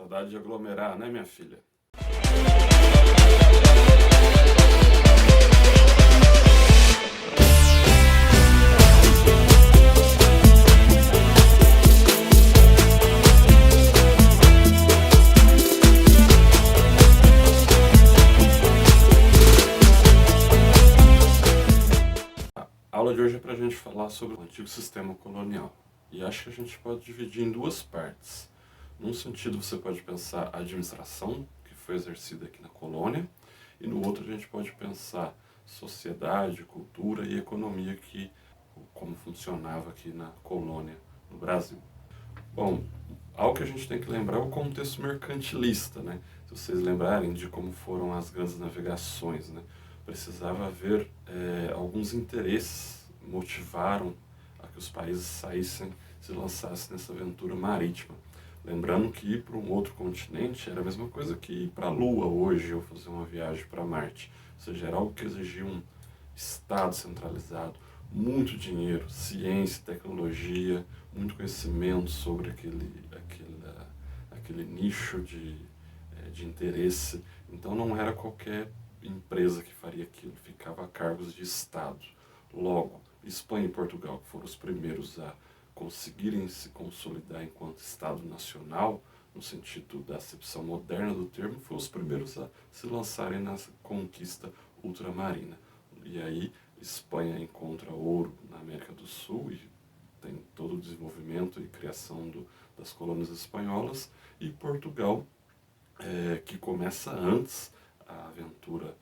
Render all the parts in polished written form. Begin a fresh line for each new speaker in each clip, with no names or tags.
Saudade de aglomerar, né, minha filha? A aula de hoje é para a gente falar sobre o antigo sistema colonial. E acho que a gente pode dividir em duas partes. Num sentido, você pode pensar a administração que foi exercida aqui na colônia, e no outro a gente pode pensar sociedade, cultura e economia, como funcionava aqui na colônia, no Brasil. Bom, algo que a gente tem que lembrar é o contexto mercantilista, né? Se vocês lembrarem de como foram as grandes navegações, né? Precisava haver alguns interesses motivaram a que os países saíssem, se lançassem nessa aventura marítima. Lembrando que ir para um outro continente era a mesma coisa que ir para a Lua hoje ou fazer uma viagem para Marte. Ou seja, era algo que exigia um Estado centralizado, muito dinheiro, ciência, tecnologia, muito conhecimento sobre aquele nicho de interesse. Então não era qualquer empresa que faria aquilo, ficava a cargos de Estado. Logo, Espanha e Portugal, que foram os primeiros a conseguirem se consolidar enquanto Estado nacional, no sentido da acepção moderna do termo, foram os primeiros a se lançarem na conquista ultramarina. E aí, Espanha encontra ouro na América do Sul e tem todo o desenvolvimento e criação das colônias espanholas, e Portugal, que começa antes a aventura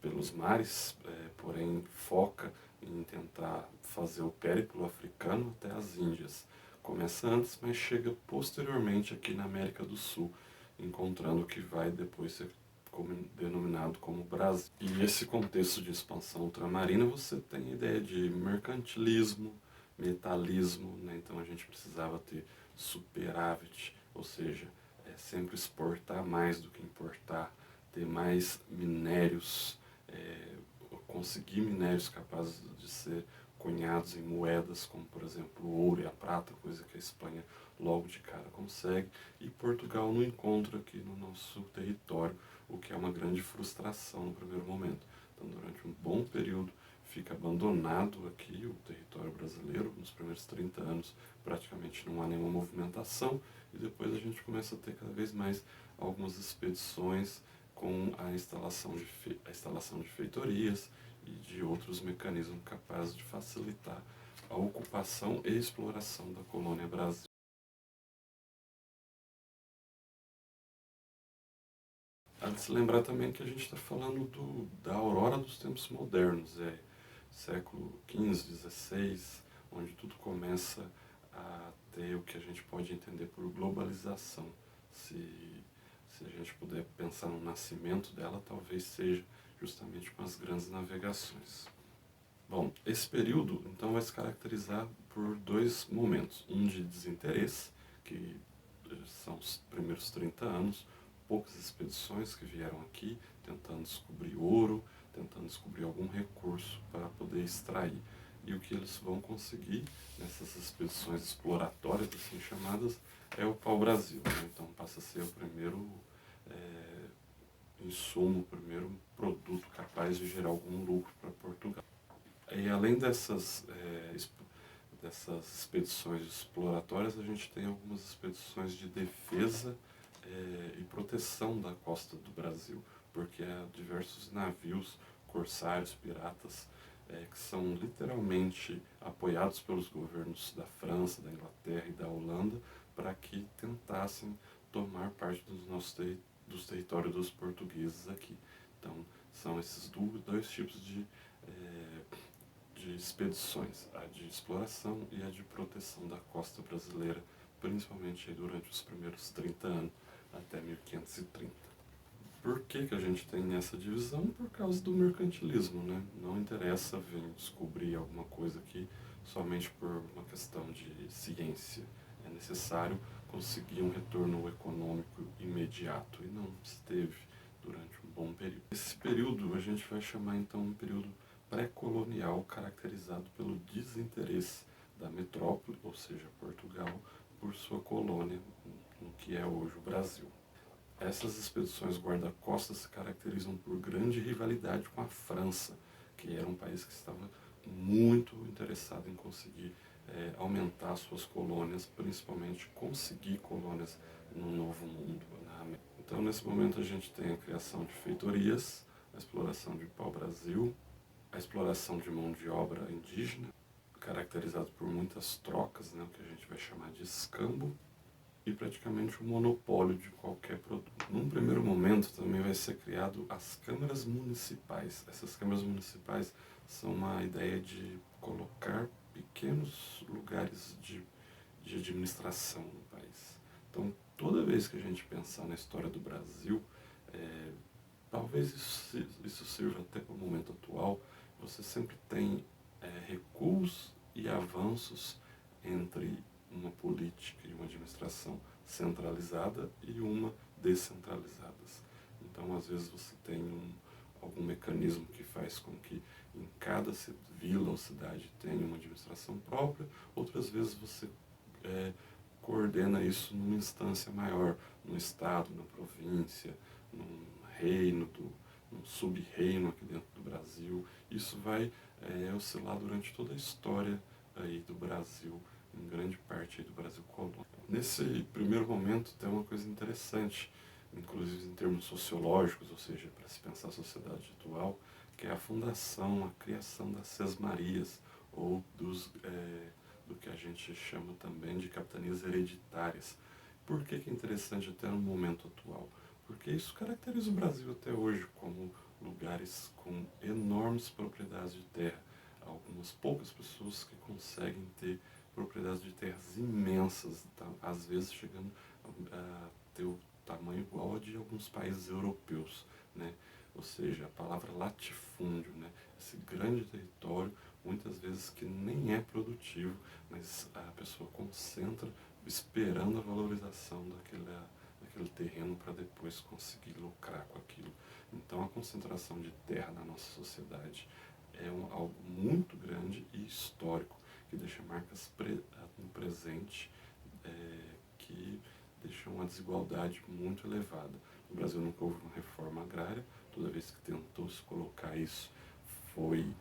pelos mares, porém foca em tentar fazer o périplo africano até as Índias. Começa antes, mas chega posteriormente aqui na América do Sul, encontrando o que vai depois ser denominado como Brasil. E esse contexto de expansão ultramarina, você tem a ideia de mercantilismo, metalismo, né? Então a gente precisava ter superávit, ou seja, sempre exportar mais do que importar, ter mais minérios, conseguir minérios capazes de ser cunhados em moedas, como por exemplo o ouro e a prata, coisa que a Espanha logo de cara consegue, e Portugal não encontra aqui no nosso território, o que é uma grande frustração no primeiro momento. Então, durante um bom período, fica abandonado aqui o território brasileiro. Nos primeiros 30 anos, praticamente não há nenhuma movimentação, e depois a gente começa a ter cada vez mais algumas expedições com a instalação de feitorias e de outros mecanismos capazes de facilitar a ocupação e exploração da colônia Brasil. Há de se lembrar também que a gente está falando da aurora dos tempos modernos, século XV, XVI, onde tudo começa a ter o que a gente pode entender por globalização. Se a gente puder pensar no nascimento dela, talvez seja justamente com as grandes navegações. Bom, esse período então vai se caracterizar por dois momentos. Um de desinteresse, que são os primeiros 30 anos, poucas expedições que vieram aqui tentando descobrir ouro, tentando descobrir algum recurso para poder extrair. E o que eles vão conseguir nessas expedições exploratórias, assim chamadas, é o pau-brasil. Né? Então passa a ser o primeiro insumo, o primeiro produto capaz de gerar algum lucro para Portugal. E além dessas expedições exploratórias, a gente tem algumas expedições de defesa e proteção da costa do Brasil, porque há diversos navios corsários, piratas, que são literalmente apoiados pelos governos da França, da Inglaterra e da Holanda para que tentassem tomar parte dos territórios dos portugueses aqui. Então, são esses dois tipos de expedições, a de exploração e a de proteção da costa brasileira, principalmente durante os primeiros 30 anos, até 1530. Por que a gente tem essa divisão? Por causa do mercantilismo, né? Não interessa vir descobrir alguma coisa aqui somente por uma questão de ciência. É necessário conseguir um retorno econômico imediato, e não se teve durante um bom período. Esse período a gente vai chamar então um período pré-colonial, caracterizado pelo desinteresse da metrópole, ou seja, Portugal, por sua colônia, no que é hoje o Brasil. Essas expedições guarda-costas se caracterizam por grande rivalidade com a França, que era um país que estava muito interessado em conseguir aumentar suas colônias, principalmente conseguir colônias no Novo Mundo, na América. Então, nesse momento, a gente tem a criação de feitorias, a exploração de pau-brasil, a exploração de mão de obra indígena, caracterizado por muitas trocas, né, o que a gente vai chamar de escambo, e praticamente o monopólio de qualquer produto. Num primeiro momento também vai ser criado as câmaras municipais. Essas câmaras municipais são uma ideia de colocar pequenos lugares de administração no país. Então, toda vez que a gente pensar na história do Brasil, talvez isso sirva até para o momento atual, você sempre tem recuos e avanços entre uma política e uma administração centralizada e uma descentralizada. Então, às vezes, você tem algum mecanismo que faz com que em cada vila ou cidade tenha uma administração própria, outras vezes você coordena isso numa instância maior, no estado, na província, num reino, num sub-reino aqui dentro do Brasil. Isso vai oscilar durante toda a história aí do Brasil, em grande parte aí do Brasil colônia. Nesse primeiro momento tem uma coisa interessante, inclusive em termos sociológicos, ou seja, para se pensar a sociedade atual, que é a fundação, a criação das sesmarias, ou do que a gente chama também de capitanias hereditárias. Por que é interessante até no momento atual? Porque isso caracteriza o Brasil até hoje como lugares com enormes propriedades de terra. Algumas poucas pessoas que conseguem ter propriedades de terras imensas, tá? Às vezes chegando a ter o tamanho igual a de alguns países europeus, né? Ou seja, a palavra latifúndio, né? Esse grande território, muitas vezes que nem é produtivo, mas a pessoa concentra esperando a valorização daquele terreno para depois conseguir lucrar com aquilo. Então a concentração de terra na nossa sociedade é algo muito grande e histórico, que deixa marcas no presente, que deixam uma desigualdade muito elevada. No Brasil nunca houve uma reforma agrária, toda vez que tentou se colocar isso foi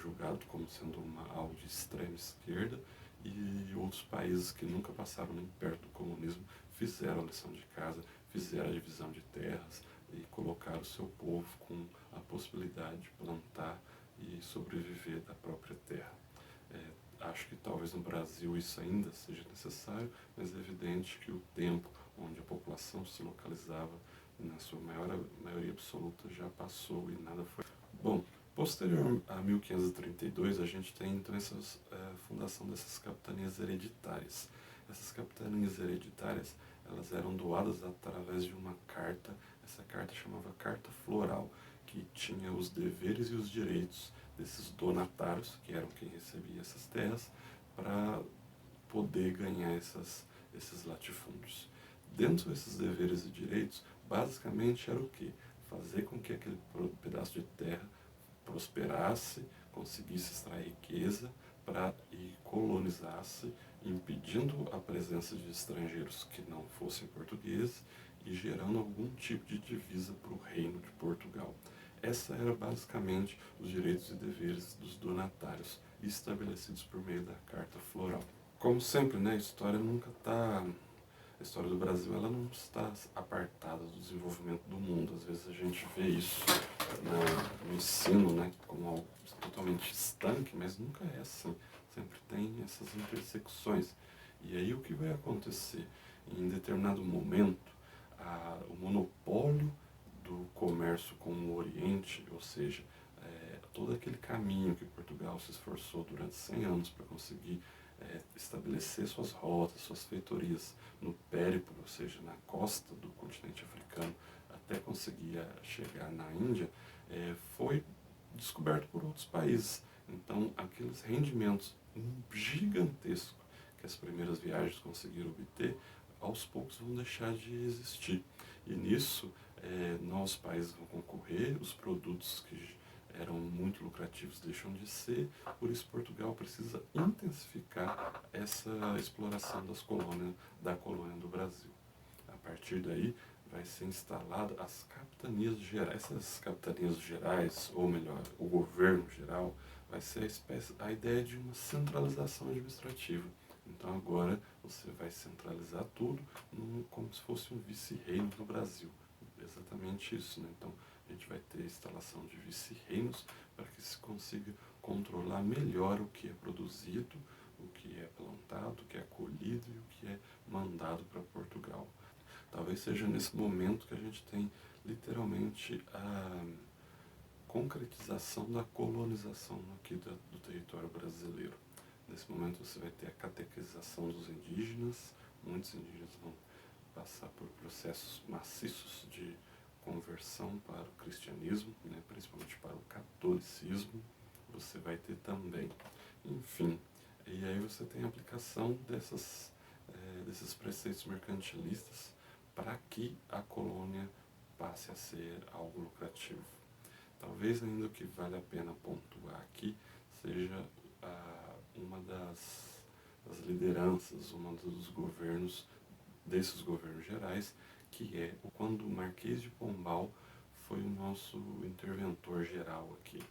julgado como sendo algo de extrema esquerda, e outros países que nunca passaram nem perto do comunismo fizeram a lição de casa, fizeram a divisão de terras e colocaram o seu povo com a possibilidade de plantar e sobreviver da própria terra. Acho que talvez no Brasil isso ainda seja necessário, mas é evidente que o tempo onde a população se localizava na sua maioria absoluta já passou e nada foi. Bom, posterior a 1532 a gente tem então a fundação dessas capitanias hereditárias. Essas capitanias hereditárias elas eram doadas através de uma carta, essa carta chamava Carta Floral, que tinha os deveres e os direitos desses donatários, que eram quem recebia essas terras, para poder ganhar esses latifúndios. Dentro desses deveres e direitos, basicamente era o quê? Fazer com que aquele pedaço de terra prosperasse, conseguisse extrair riqueza e colonizasse, impedindo a presença de estrangeiros que não fossem portugueses e gerando algum tipo de divisa para o reino de Portugal. Essa era basicamente os direitos e deveres dos donatários, estabelecidos por meio da Carta Floral. Como sempre, né, a história do Brasil ela não está apartada do desenvolvimento do mundo. Às vezes a gente vê isso no ensino, né, como algo totalmente estanque, mas nunca é assim. Sempre tem essas intersecções. E aí o que vai acontecer? Em determinado momento, o monopólio do comércio com o Oriente, ou seja, todo aquele caminho que Portugal se esforçou durante 100 anos para conseguir estabelecer suas rotas, suas feitorias no périplo, ou seja, na costa do continente africano, até conseguir chegar na Índia, foi descoberto por outros países. Então, aqueles rendimentos gigantescos que as primeiras viagens conseguiram obter, aos poucos vão deixar de existir. E nisso, novos países vão concorrer, os produtos que eram muito lucrativos deixam de ser, por isso Portugal precisa intensificar essa exploração da colônia do Brasil. partir daí vai ser instalada as capitanias gerais. Essas capitanias gerais, ou melhor, o governo geral, vai ser a ideia de uma centralização administrativa. Então agora você vai centralizar tudo como se fosse um vice-reino no Brasil. Exatamente isso, né? Então a gente vai ter a instalação de vice-reinos para que se consiga controlar melhor o que é produzido, o que é plantado, o que é colhido e o que é mandado para Portugal. Talvez seja nesse momento que a gente tem literalmente a concretização da colonização aqui do território brasileiro. Nesse momento você vai ter a catequização dos indígenas, muitos indígenas vão passar por processos maciços de conversão para o cristianismo, né, principalmente para o catolicismo, você vai ter também. Enfim, e aí você tem a aplicação desses preceitos mercantilistas para que a colônia passe a ser algo lucrativo. Talvez ainda o que vale a pena pontuar aqui seja uma das lideranças, um dos governos, desses governos gerais, que é quando o Marquês de Pombal foi o nosso interventor geral aqui.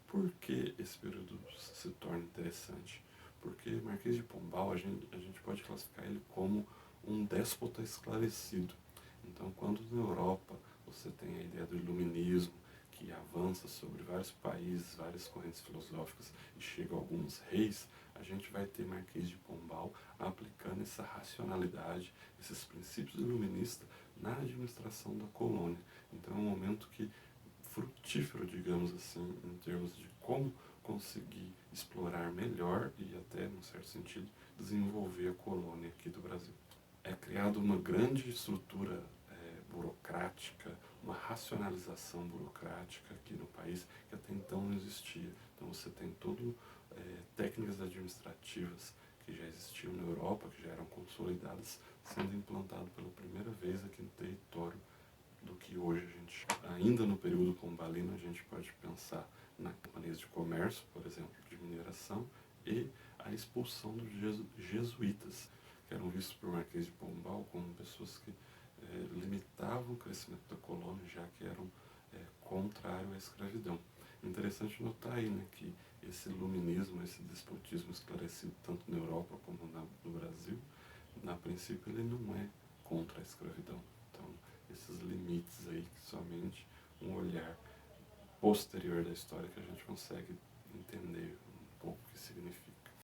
Por que esse período se torna interessante? Porque Marquês de Pombal, a gente pode classificar ele como um déspota esclarecido. Então, quando na Europa você tem a ideia do iluminismo, que avança sobre vários países, várias correntes filosóficas e chega a alguns reis, a gente vai ter Marquês de Pombal aplicando essa racionalidade, esses princípios iluministas na administração da colônia. Então é um momento que frutífero, digamos assim, em termos de como conseguir explorar melhor e até, num certo sentido, desenvolver a colônia aqui do Brasil. É criada uma grande estrutura burocrática, uma racionalização burocrática aqui no país que até então não existia. Então você tem técnicas administrativas que já existiam na Europa, que já eram consolidadas, sendo implantado pela primeira vez aqui no território do que hoje a gente, ainda no período pombalino, a gente pode pensar na companhias de comércio, por exemplo, de mineração, e a expulsão dos jesuítas, que eram vistos por Marquês de Pombal como pessoas que limitavam o crescimento da colônia, já que eram contrário à escravidão. Interessante notar aí, né, que esse iluminismo, esse despotismo esclarecido tanto na Europa como no Brasil, na princípio ele não é contra a escravidão. Então, esses limites aí que somente um olhar posterior da história que a gente consegue entender um pouco o que significa.